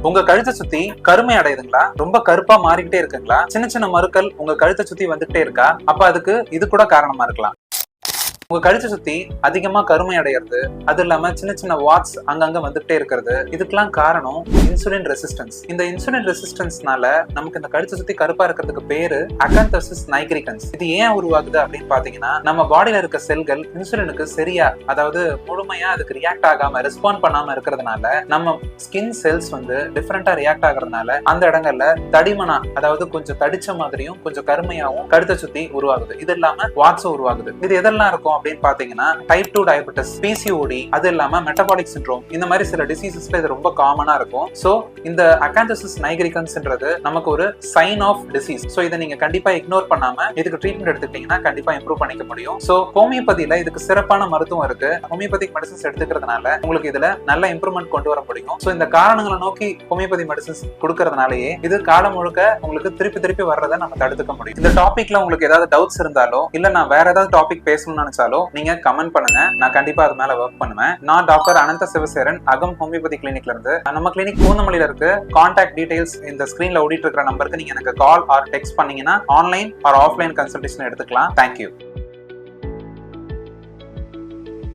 உங்க கழுத்தை சுத்தி கருமை அடையுதுங்களா? ரொம்ப கருப்பா மாறிக்கிட்டே இருக்குங்களா? சின்ன சின்ன மருக்கள் உங்க கழுத்தை சுத்தி வந்துகிட்டே இருக்கா? அப்ப அதுக்கு இது கூட காரணமா இருக்கலாம். உங்க கழுத்தை சுத்தி அதிகமா கருமை அடையிறது, அது இல்லாம சின்ன சின்ன வாட்ஸ் அங்கங்க வந்துட்டே இருக்கிறது, இதுக்கெல்லாம் காரணம் இன்சுலின் ரெசிஸ்டன்ஸ். இந்த இன்சுலின் ரெசிஸ்டன்ஸ்னால நமக்கு இந்த கழுத்தை சுத்தி கருப்பா இருக்கிறதுக்கு பேரு அகாந்தோசிஸ் நைக்ரிகன்ஸ். இது ஏன் உருவாகுது அப்படின்னு பாத்தீங்கன்னா, நம்ம பாடியில இருக்க செல்கள் இன்சுலினுக்கு சரியா, அதாவது முழுமையா அதுக்கு ரியாக்ட் ஆகாம, ரெஸ்பாண்ட் பண்ணாம இருக்கிறதுனால நம்ம ஸ்கின் செல்ஸ் வந்து டிஃபரெண்டா ரியாக்ட் ஆகுறதுனால அந்த இடங்கள்ல தடிமனா, அதாவது கொஞ்சம் தடிச்ச மாதிரியும் கொஞ்சம் கருமையாவும் கழுத்தை சுத்தி உருவாகுது. இது இல்லாம வாட்ஸும் உருவாகுது. இது எதெல்லாம் இருக்கும் அப்படின்னு பாத்தீங்கன்னா, டைப் 2 டயபெட்டிஸ், பிசிஓடி, அது இல்லாம மெட்டபாலிக் சிண்ட்ரோம், இந்த மாதிரி சில டிசீசஸ்ல இது ரொம்ப காமனா இருக்கும். சோ இந்த அகாந்தோசிஸ் நைக்ரிகன்ஸ்ன்றது நமக்கு ஒரு சைன் ஆஃப் டிசீஸ். சோ இதை நீங்க கண்டிப்பா இக்னோர் பண்ணாம இதுக்கு ட்ரீட்மெண்ட் எடுத்துக்கிட்டீங்கன்னா கண்டிப்பா இம்ப்ரூவ் பண்ணிக்க முடியும். சோ ஹோமியோபதியில இதுக்கு சிறப்பான மருத்துவம் இருக்கு. ஹோமியோபதிக் மெடிசன்ஸ் எடுத்துக்கிறதுனால உங்களுக்கு இதுல நல்ல இம்ப்ரூவ்மெண்ட் கொண்டு வர முடியும். சோ இந்த காரணங்களை நோக்கி ஹோமியோபதி மெடிசன்ஸ் கொடுக்கறதுனாலயே இது காலம் முழுக்க உங்களுக்கு திருப்பி திருப்பி வர்றதை நம்ம தடுத்துக்க முடியும். இந்த டாபிக்ல உங்களுக்கு ஏதாவது டவுட்ஸ் இருந்தாலோ, இல்ல நான் வேற ஏதாவது டாபிக் பேசணும்னு நினைச்சாலும் நீங்க கமெண்ட் பண்ணுங்க. நான் கண்டிப்பா அது மேல ஒர்க் பண்ணுவேன். நான் டாக்டர் அனந்த சிவசேரன், அகம் ஹோமியோபதி கிளினிக்ல இருந்து. நம்ம கிளினிக் பூந்தமல்லியில இருக்கு. கான்டாக்ட் டீடைல்ஸ் இந்த ஸ்கிரீன்ல ஓடிட்டு இருக்கிற நம்பருக்கு நீங்க எனக்கு கால் ஆர் டெக்ஸ்ட் பண்ணீங்கன்னா ஆன்லைன் ஆர் ஆஃப்லைன் கன்சல்டேஷன் எடுத்துக்கலாம். தேங்க்யூ.